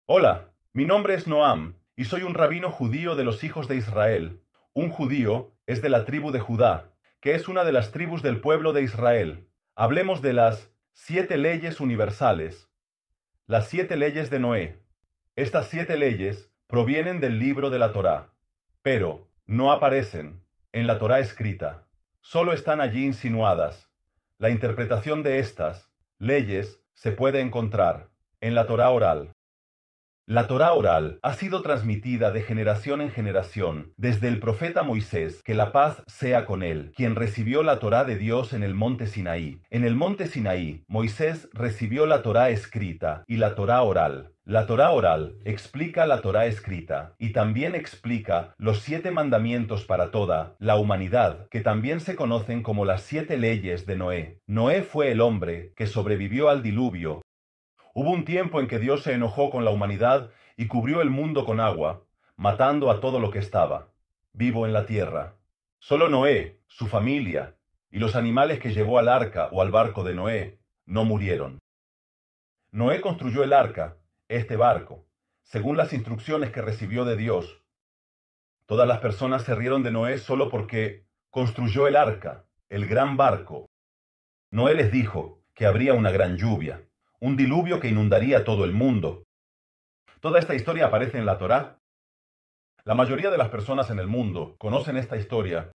Hola, mi nombre es Noam, y soy un rabino judío de los hijos de Israel. Un judío es de la tribu de Judá, que es una de las tribus del pueblo de Israel. Hablemos de las 7 leyes universales, las 7 leyes de Noé. Estas 7 leyes provienen del libro de la Torá, pero no aparecen en la Torá escrita. Solo están allí insinuadas. La interpretación de estas leyes se puede encontrar en la Torá oral. La Torá oral ha sido transmitida de generación en generación, desde el profeta Moisés, que la paz sea con él, quien recibió la Torá de Dios en el monte Sinaí. En el monte Sinaí, Moisés recibió la Torá escrita y la Torá oral. La Torá oral explica la Torá escrita y también explica los 7 mandamientos para toda la humanidad, que también se conocen como las 7 leyes de Noé. Noé fue el hombre que sobrevivió al diluvio. Hubo un tiempo en que Dios se enojó con la humanidad y cubrió el mundo con agua, matando a todo lo que estaba vivo en la tierra. Solo Noé, su familia y los animales que llevó al arca o al barco de Noé no murieron. Noé construyó el arca, este barco, según las instrucciones que recibió de Dios. Todas las personas se rieron de Noé solo porque construyó el arca, el gran barco. Noé les dijo que habría una gran lluvia, un diluvio que inundaría todo el mundo. Toda esta historia aparece en la Torá. La mayoría de las personas en el mundo conocen esta historia,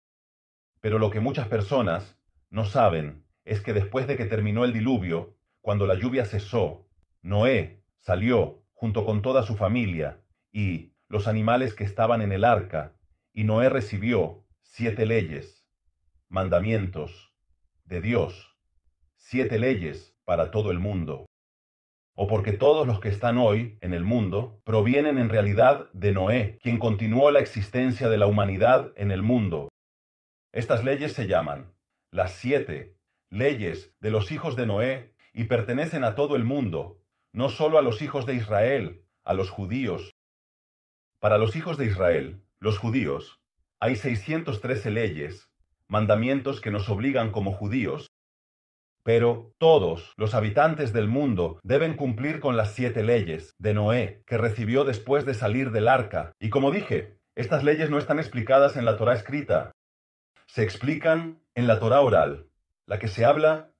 pero lo que muchas personas no saben es que después de que terminó el diluvio, cuando la lluvia cesó, Noé salió junto con toda su familia y los animales que estaban en el arca, y Noé recibió 7 leyes, mandamientos de Dios, 7 leyes para todo el mundo. O porque todos los que están hoy en el mundo provienen en realidad de Noé, quien continuó la existencia de la humanidad en el mundo. Estas leyes se llaman las 7 leyes de los hijos de Noé y pertenecen a todo el mundo, no solo a los hijos de Israel, a los judíos. Para los hijos de Israel, los judíos, hay 613 leyes, mandamientos que nos obligan como judíos. Pero todos los habitantes del mundo deben cumplir con las 7 leyes de Noé, que recibió después de salir del arca. Y como dije, estas leyes no están explicadas en la Torá escrita. Se explican en la Torá oral, la que se habla.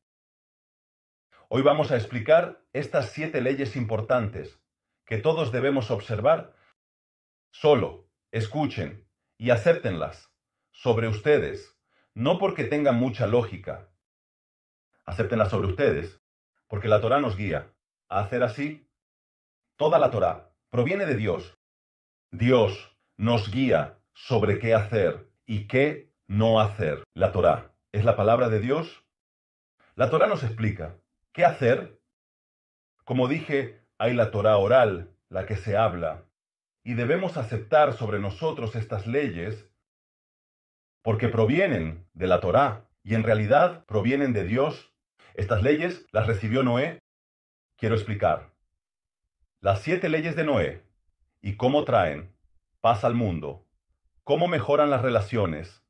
Hoy vamos a explicar estas 7 leyes importantes, que todos debemos observar. Solo escuchen y acéptenlas sobre ustedes, no porque tengan mucha lógica. Acéptenlas sobre ustedes, porque la Torá nos guía a hacer así. Toda la Torá proviene de Dios. Dios nos guía sobre qué hacer y qué no hacer. La Torá es la palabra de Dios. La Torá nos explica qué hacer. Como dije, hay la Torá oral, la que se habla, y debemos aceptar sobre nosotros estas leyes porque provienen de la Torá y en realidad provienen de Dios. Estas leyes las recibió Noé. Quiero explicar las 7 leyes de Noé y cómo traen paz al mundo, cómo mejoran las relaciones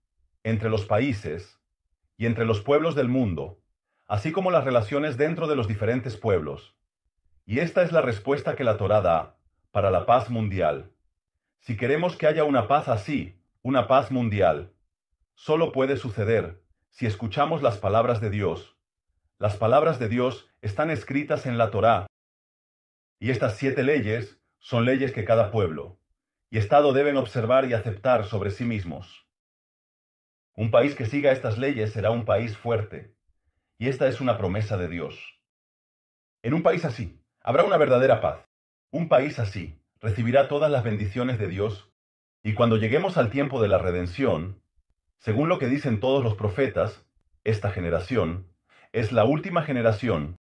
entre los países y entre los pueblos del mundo, así como las relaciones dentro de los diferentes pueblos. Y esta es la respuesta que la Torá da para la paz mundial. Si queremos que haya una paz así, una paz mundial, solo puede suceder si escuchamos las palabras de Dios. Las palabras de Dios están escritas en la Torá. Y estas 7 leyes son leyes que cada pueblo y Estado deben observar y aceptar sobre sí mismos. Un país que siga estas leyes será un país fuerte, y esta es una promesa de Dios. En un país así, habrá una verdadera paz. Un país así recibirá todas las bendiciones de Dios, y cuando lleguemos al tiempo de la redención, según lo que dicen todos los profetas, esta generación es la última generación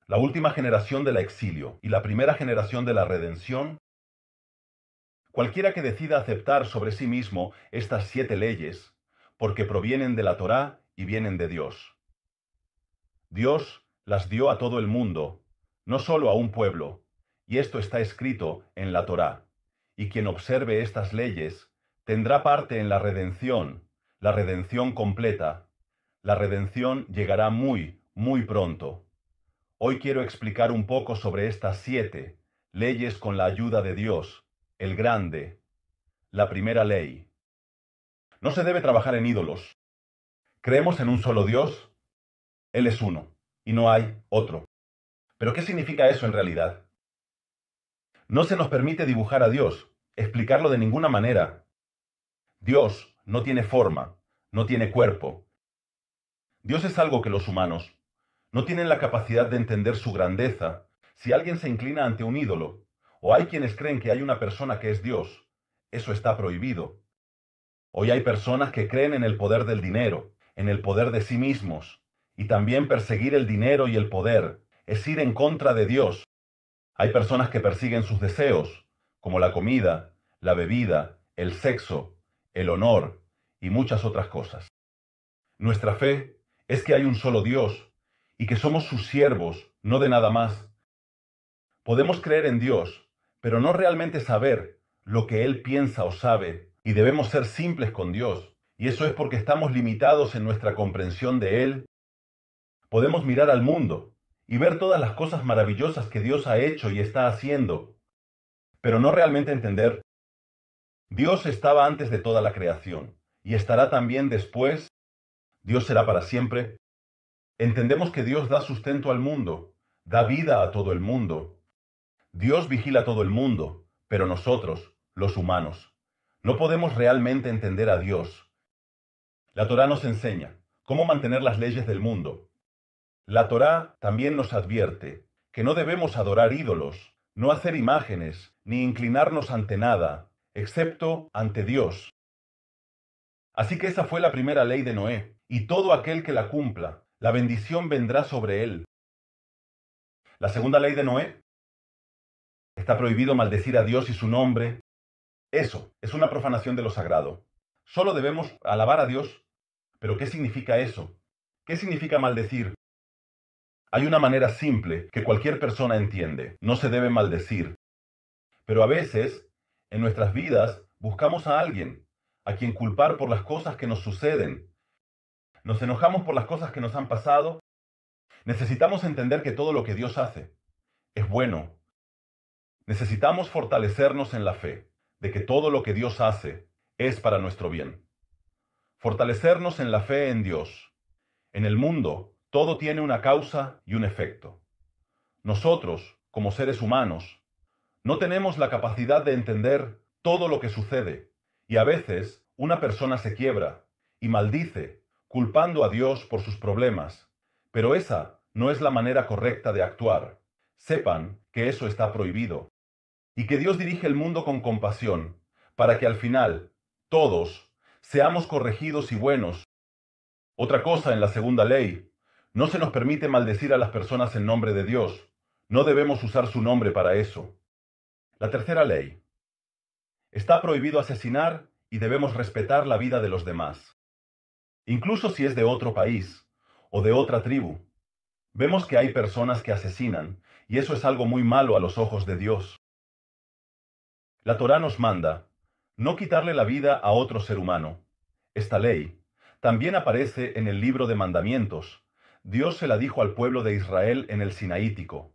del exilio y la primera generación de la redención. Cualquiera que decida aceptar sobre sí mismo estas 7 leyes, porque provienen de la Torá y vienen de Dios. Dios las dio a todo el mundo, no solo a un pueblo, y esto está escrito en la Torá. Y quien observe estas leyes tendrá parte en la redención completa. La redención llegará muy, muy pronto. Hoy quiero explicar un poco sobre estas leyes con la ayuda de Dios, el grande, la primera ley. No se debe trabajar en ídolos. Creemos en un solo Dios, Él es uno, y no hay otro. ¿Pero qué significa eso en realidad? No se nos permite dibujar a Dios, explicarlo de ninguna manera. Dios no tiene forma, no tiene cuerpo. Dios es algo que los humanos no tienen la capacidad de entender su grandeza. Si alguien se inclina ante un ídolo, o hay quienes creen que hay una persona que es Dios, eso está prohibido. Hoy hay personas que creen en el poder del dinero, en el poder de sí mismos, y también perseguir el dinero y el poder es ir en contra de Dios. Hay personas que persiguen sus deseos, como la comida, la bebida, el sexo, el honor y muchas otras cosas. Nuestra fe es que hay un solo Dios y que somos sus siervos, no de nada más. Podemos creer en Dios, pero no realmente saber lo que Él piensa o sabe, y debemos ser simples con Dios, y eso es porque estamos limitados en nuestra comprensión de Él. Podemos mirar al mundo y ver todas las cosas maravillosas que Dios ha hecho y está haciendo, pero no realmente entender. Dios estaba antes de toda la creación, y estará también después. Dios será para siempre. Entendemos que Dios da sustento al mundo, da vida a todo el mundo. Dios vigila a todo el mundo, pero nosotros, los humanos, no podemos realmente entender a Dios. La Torá nos enseña cómo mantener las leyes del mundo. La Torá también nos advierte que no debemos adorar ídolos, no hacer imágenes, ni inclinarnos ante nada, excepto ante Dios. Así que esa fue la primera ley de Noé, y todo aquel que la cumpla, la bendición vendrá sobre él. La segunda ley de Noé: está prohibido maldecir a Dios y su nombre. Eso es una profanación de lo sagrado. Solo debemos alabar a Dios. ¿Pero qué significa eso? ¿Qué significa maldecir? Hay una manera simple que cualquier persona entiende. No se debe maldecir. Pero a veces, en nuestras vidas, buscamos a alguien a quien culpar por las cosas que nos suceden. Nos enojamos por las cosas que nos han pasado. Necesitamos entender que todo lo que Dios hace es bueno. Necesitamos fortalecernos en la fe de que todo lo que Dios hace es para nuestro bien. Fortalecernos en la fe en Dios. En el mundo, todo tiene una causa y un efecto. Nosotros, como seres humanos, no tenemos la capacidad de entender todo lo que sucede, y a veces una persona se quiebra y maldice, culpando a Dios por sus problemas. Pero esa no es la manera correcta de actuar. Sepan que eso está prohibido, y que Dios dirige el mundo con compasión, para que al final, todos, seamos corregidos y buenos. Otra cosa en la segunda ley: no se nos permite maldecir a las personas en nombre de Dios. No debemos usar su nombre para eso. La tercera ley: está prohibido asesinar y debemos respetar la vida de los demás, incluso si es de otro país o de otra tribu. Vemos que hay personas que asesinan, y eso es algo muy malo a los ojos de Dios. La Torá nos manda no quitarle la vida a otro ser humano. Esta ley también aparece en el libro de Mandamientos. Dios se la dijo al pueblo de Israel en el Sinaítico.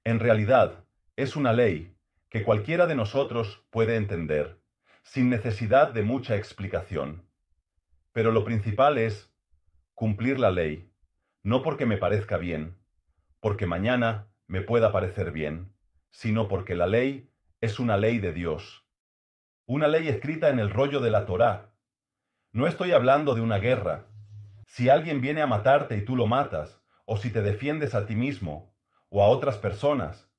En realidad, es una ley que cualquiera de nosotros puede entender, sin necesidad de mucha explicación. Pero lo principal es cumplir la ley, no porque me parezca bien, porque mañana me pueda parecer bien, sino porque la ley es una ley de Dios. Una ley escrita en el rollo de la Torá. No estoy hablando de una guerra. Si alguien viene a matarte y tú lo matas, o si te defiendes a ti mismo o a otras personas.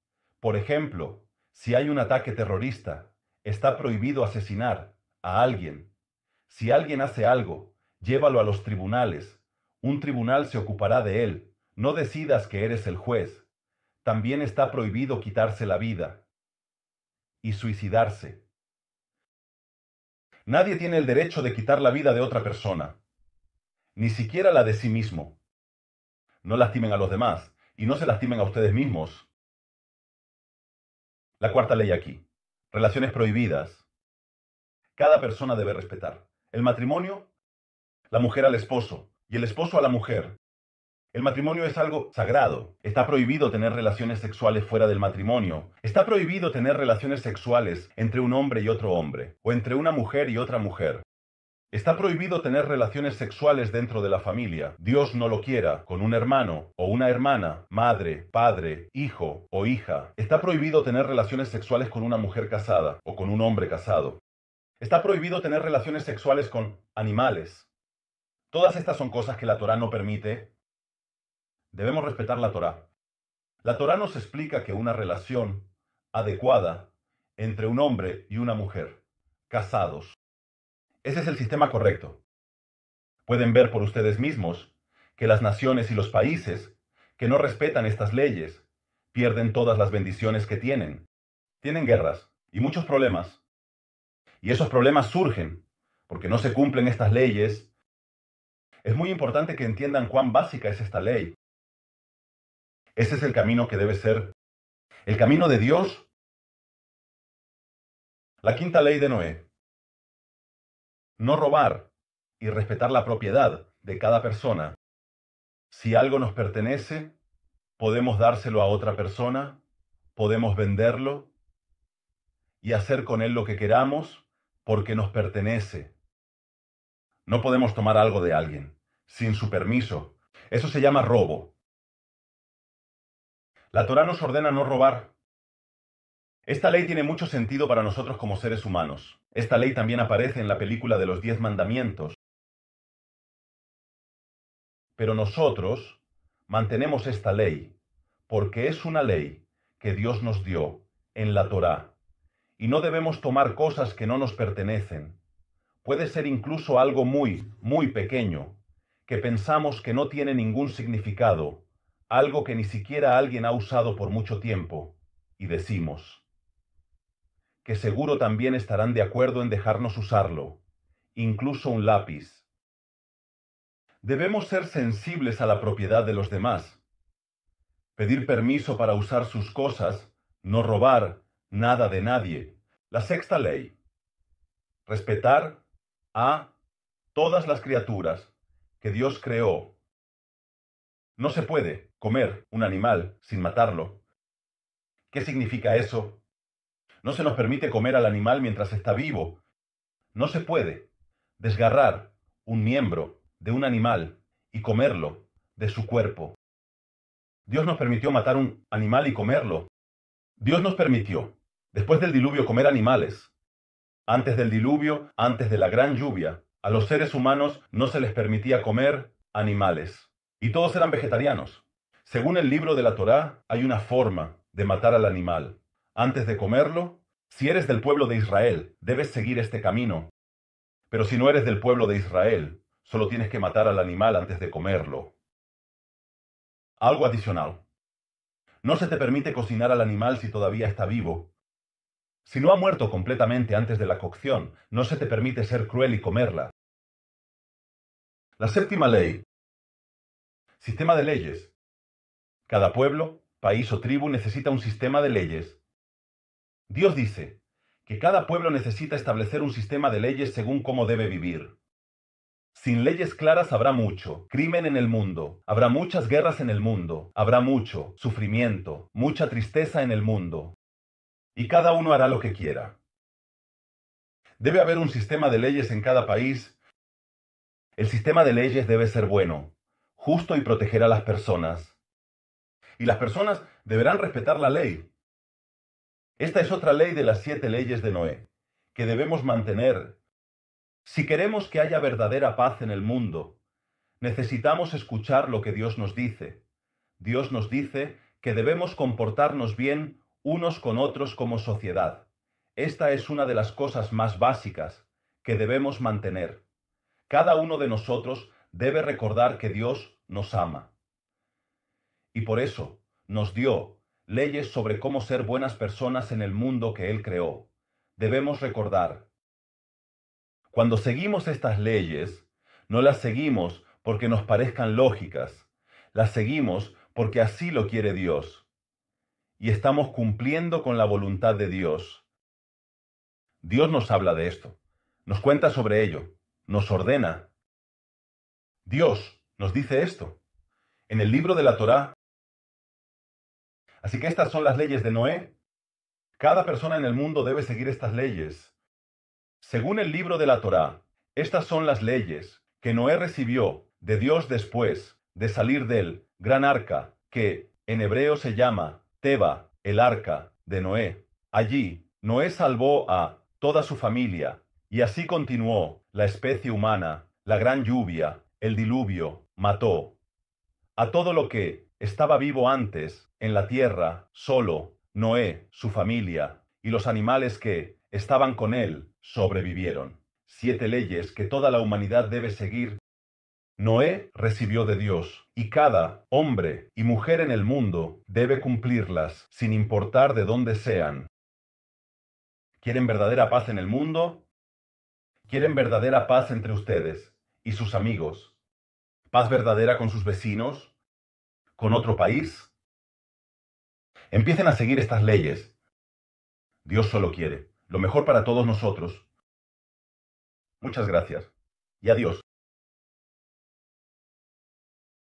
Por ejemplo, si hay un ataque terrorista, está prohibido asesinar a alguien. Si alguien hace algo, llévalo a los tribunales. Un tribunal se ocupará de él. No decidas que eres el juez. También está prohibido quitarse la vida y suicidarse. Nadie tiene el derecho de quitar la vida de otra persona, ni siquiera la de sí mismo. No lastimen a los demás y no se lastimen a ustedes mismos. La cuarta ley aquí: relaciones prohibidas. Cada persona debe respetar. El matrimonio, la mujer al esposo y el esposo a la mujer. El matrimonio es algo sagrado. Está prohibido tener relaciones sexuales fuera del matrimonio. Está prohibido tener relaciones sexuales entre un hombre y otro hombre, o entre una mujer y otra mujer. Está prohibido tener relaciones sexuales dentro de la familia. Dios no lo quiera, con un hermano o una hermana, madre, padre, hijo o hija. Está prohibido tener relaciones sexuales con una mujer casada o con un hombre casado. Está prohibido tener relaciones sexuales con animales. Todas estas son cosas que la Torá no permite. Debemos respetar la Torá. La Torá nos explica que una relación adecuada entre un hombre y una mujer, casados, ese es el sistema correcto. Pueden ver por ustedes mismos que las naciones y los países que no respetan estas leyes pierden todas las bendiciones que tienen. Tienen guerras y muchos problemas. Y esos problemas surgen porque no se cumplen estas leyes. Es muy importante que entiendan cuán básica es esta ley. Ese es el camino que debe ser el camino de Dios. La quinta ley de Noé: no robar y respetar la propiedad de cada persona. Si algo nos pertenece, podemos dárselo a otra persona, podemos venderlo y hacer con él lo que queramos porque nos pertenece. No podemos tomar algo de alguien sin su permiso. Eso se llama robo. La Torá nos ordena no robar. Esta ley tiene mucho sentido para nosotros como seres humanos. Esta ley también aparece en la película de los 10 mandamientos. Pero nosotros mantenemos esta ley porque es una ley que Dios nos dio en la Torá. Y no debemos tomar cosas que no nos pertenecen. Puede ser incluso algo muy, muy pequeño, que pensamos que no tiene ningún significado, algo que ni siquiera alguien ha usado por mucho tiempo, y decimos que seguro también estarán de acuerdo en dejarnos usarlo, incluso un lápiz. Debemos ser sensibles a la propiedad de los demás, pedir permiso para usar sus cosas, no robar nada de nadie. La sexta ley: respetar a todas las criaturas que Dios creó. No se puede comer un animal sin matarlo. ¿Qué significa eso? No se nos permite comer al animal mientras está vivo. No se puede desgarrar un miembro de un animal y comerlo de su cuerpo. Dios nos permitió matar un animal y comerlo. Dios nos permitió, después del diluvio, comer animales. Antes del diluvio, antes de la gran lluvia, a los seres humanos no se les permitía comer animales. Y todos eran vegetarianos. Según el libro de la Torá, hay una forma de matar al animal. Antes de comerlo, si eres del pueblo de Israel, debes seguir este camino. Pero si no eres del pueblo de Israel, solo tienes que matar al animal antes de comerlo. Algo adicional: no se te permite cocinar al animal si todavía está vivo. Si no ha muerto completamente antes de la cocción, no se te permite ser cruel y comerla. La séptima ley: sistema de leyes. Cada pueblo, país o tribu necesita un sistema de leyes. Dios dice que cada pueblo necesita establecer un sistema de leyes según cómo debe vivir. Sin leyes claras habrá mucho crimen en el mundo, habrá muchas guerras en el mundo, habrá mucho sufrimiento, mucha tristeza en el mundo. Y cada uno hará lo que quiera. Debe haber un sistema de leyes en cada país. El sistema de leyes debe ser bueno, justo y proteger a las personas. Y las personas deberán respetar la ley. Esta es otra ley de las 7 leyes de Noé, que debemos mantener. Si queremos que haya verdadera paz en el mundo, necesitamos escuchar lo que Dios nos dice. Dios nos dice que debemos comportarnos bien unos con otros como sociedad. Esta es una de las cosas más básicas que debemos mantener. Cada uno de nosotros debe recordar que Dios nos ama. Y por eso nos dio leyes sobre cómo ser buenas personas en el mundo que Él creó. Debemos recordar: cuando seguimos estas leyes, no las seguimos porque nos parezcan lógicas, las seguimos porque así lo quiere Dios. Y estamos cumpliendo con la voluntad de Dios. Dios nos habla de esto, nos cuenta sobre ello, nos ordena. Dios nos dice esto. en el libro de la Torá. Así que estas son las leyes de Noé. Cada persona en el mundo debe seguir estas leyes. Según el libro de la Torá, estas son las leyes que Noé recibió de Dios después de salir del gran arca, que en hebreo se llama Teba, el arca de Noé. Allí, Noé salvó a toda su familia, y así continuó la especie humana, la gran lluvia, el diluvio, mató a todo lo que estaba vivo antes en la tierra, solo Noé, su familia y los animales que estaban con él sobrevivieron. 7 leyes que toda la humanidad debe seguir. Noé recibió de Dios, y cada hombre y mujer en el mundo debe cumplirlas, sin importar de dónde sean. ¿Quieren verdadera paz en el mundo? ¿Quieren verdadera paz entre ustedes y sus amigos? ¿Paz verdadera con sus vecinos? ¿Con otro país? Empiecen a seguir estas leyes. Dios solo quiere lo mejor para todos nosotros. Muchas gracias y adiós.